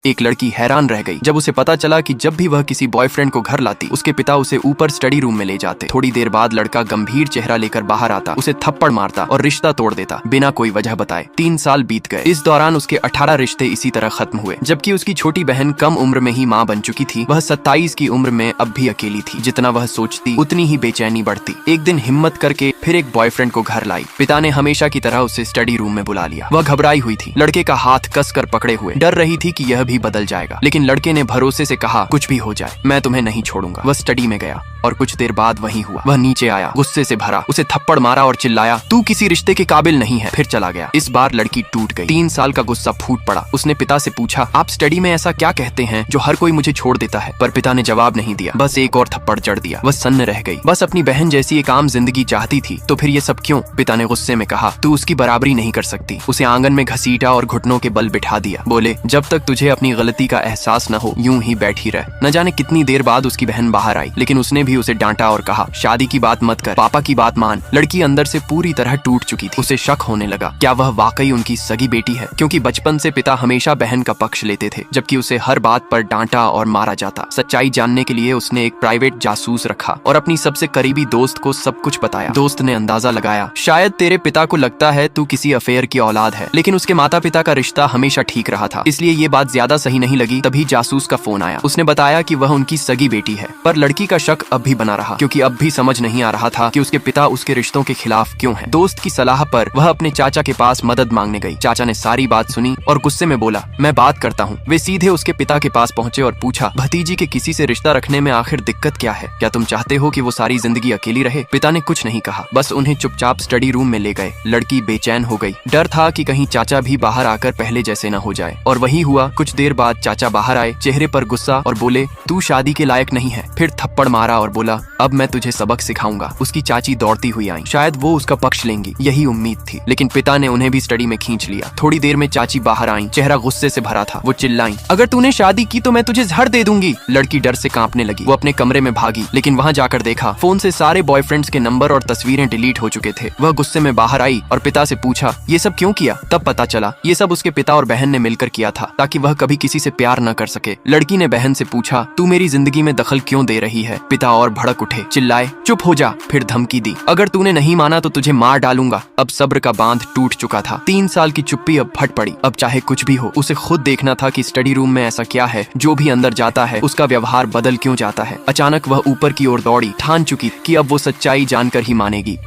एक लड़की हैरान रह गई जब उसे पता चला कि जब भी वह किसी बॉयफ्रेंड को घर लाती उसके पिता उसे ऊपर स्टडी रूम में ले जाते। थोड़ी देर बाद लड़का गंभीर चेहरा लेकर बाहर आता, उसे थप्पड़ मारता और रिश्ता तोड़ देता बिना कोई वजह बताए। 3 साल बीत गए। इस दौरान उसके 18 रिश्ते इसी तरह खत्म हुए। जबकि उसकी छोटी बहन कम उम्र में ही माँ बन चुकी थी, वह 27 की उम्र में अब भी अकेली थी। जितना वह सोचती उतनी ही बेचैनी बढ़ती। एक दिन हिम्मत करके फिर एक बॉयफ्रेंड को घर लाई। पिता ने हमेशा की तरह उसे स्टडी रूम में बुला लिया। वह घबराई हुई थी, लड़के का हाथ कसकर पकड़े हुए डर रही थी कि यह भी बदल जाएगा। लेकिन लड़के ने भरोसे से कहा, कुछ भी हो जाए मैं तुम्हें नहीं छोड़ूंगा। वह स्टडी में गया और कुछ देर बाद वही हुआ। वह नीचे आया, गुस्से से भरा, उसे थप्पड़ मारा और चिल्लाया, तू किसी रिश्ते के काबिल नहीं है। फिर चला गया। इस बार लड़की टूट गई। 3 साल का गुस्सा फूट पड़ा। उसने पिता से पूछा, आप स्टडी में ऐसा क्या कहते हैं जो हर कोई मुझे छोड़ देता है? पर पिता ने जवाब नहीं दिया, बस एक और थप्पड़ जड़ दिया। वह सन्न रह गई। बस अपनी बहन जैसी एक आम जिंदगी चाहती थी, तो फिर ये सब क्यों? पिता ने गुस्से में कहा, तू उसकी बराबरी नहीं कर सकती। उसे आंगन में घसीटा और घुटनों के बल बिठा दिया। बोले, जब तक तुझे अपनी गलती का एहसास न हो यूं ही बैठी रह। न जाने कितनी देर बाद उसकी बहन बाहर आई, लेकिन उसने भी उसे डांटा और कहा, शादी की बात मत कर, पापा की बात मान। लड़की अंदर से पूरी तरह टूट चुकी थी। उसे शक होने लगा, क्या वह वाकई उनकी सगी बेटी है? क्योंकि बचपन से पिता हमेशा बहन का पक्ष लेते थे, जबकि उसे हर बात पर डांटा और मारा जाता। सच्चाई जानने के लिए उसने एक प्राइवेट जासूस रखा और अपनी सबसे करीबी दोस्त को सब कुछ बताया। दोस्त ने अंदाजा लगाया, शायद तेरे पिता को लगता है तू किसी अफेयर की औलाद है, लेकिन उसके माता पिता का रिश्ता हमेशा ठीक रहा था, इसलिए ये बात ज्यादा सही नहीं लगी। तभी जासूस का फोन आया। उसने बताया कि वह उनकी सगी बेटी है। पर लड़की का शक अब भी बना रहा, क्योंकि अब भी समझ नहीं आ रहा था कि उसके पिता उसके रिश्तों के खिलाफ क्यों हैं। दोस्त की सलाह पर वह अपने चाचा के पास मदद मांगने गई। चाचा ने सारी बात सुनी और गुस्से में बोला, मैं बात करता हूँ। वे सीधे उसके पिता के पास पहुँचे और पूछा, भतीजी के किसी से रिश्ता रखने में आखिर दिक्कत क्या है? क्या तुम चाहते हो कि वो सारी जिंदगी अकेली रहे? पिता ने कुछ नहीं कहा, बस उन्हें चुपचाप स्टडी रूम में ले गए। लड़की बेचैन हो गई। डर था कि कहीं चाचा भी बाहर आकर पहले जैसे न हो जाए। और वही हुआ। कुछ देर बाद चाचा बाहर आए, चेहरे पर गुस्सा, और बोले, तू शादी के लायक नहीं है। फिर थप्पड़ मारा और बोला, अब मैं तुझे सबक सिखाऊंगा। उसकी चाची दौड़ती हुई आई, शायद वो उसका पक्ष लेंगी, यही उम्मीद थी। लेकिन पिता ने उन्हें भी स्टडी में खींच लिया। थोड़ी देर में चाची बाहर आई, चेहरा गुस्से से भरा था। वो चिल्लाई, अगर तूने शादी की तो मैं तुझे जहर दे दूंगी। लड़की डर से कांपने लगी। वो अपने कमरे में भागी, लेकिन वहां जाकर देखा फोन से सारे बॉयफ्रेंड्स के नंबर और तस्वीरें डिलीट हो चुके थे। वह गुस्से में बाहर आई और पिता से पूछा, ये सब क्यों किया? तब पता चला ये सब उसके पिता और बहन ने मिलकर किया था, ताकि वह कभी किसी से प्यार न कर सके। लड़की ने बहन से पूछा, तू मेरी जिंदगी में दखल क्यों दे रही है? पिता और भड़क उठे, चिल्लाए, चुप हो जा। फिर धमकी दी, अगर तूने नहीं माना तो तुझे मार डालूंगा। अब सब्र का बांध टूट चुका था। 3 साल की चुप्पी अब फट पड़ी। अब चाहे कुछ भी हो, उसे खुद देखना था कि स्टडी रूम में ऐसा क्या है जो भी अंदर जाता है उसका व्यवहार बदल क्यों जाता है। अचानक वह ऊपर की ओर दौड़ी, ठान चुकी कि अब वो सच्चाई जानकर ही मानेगी।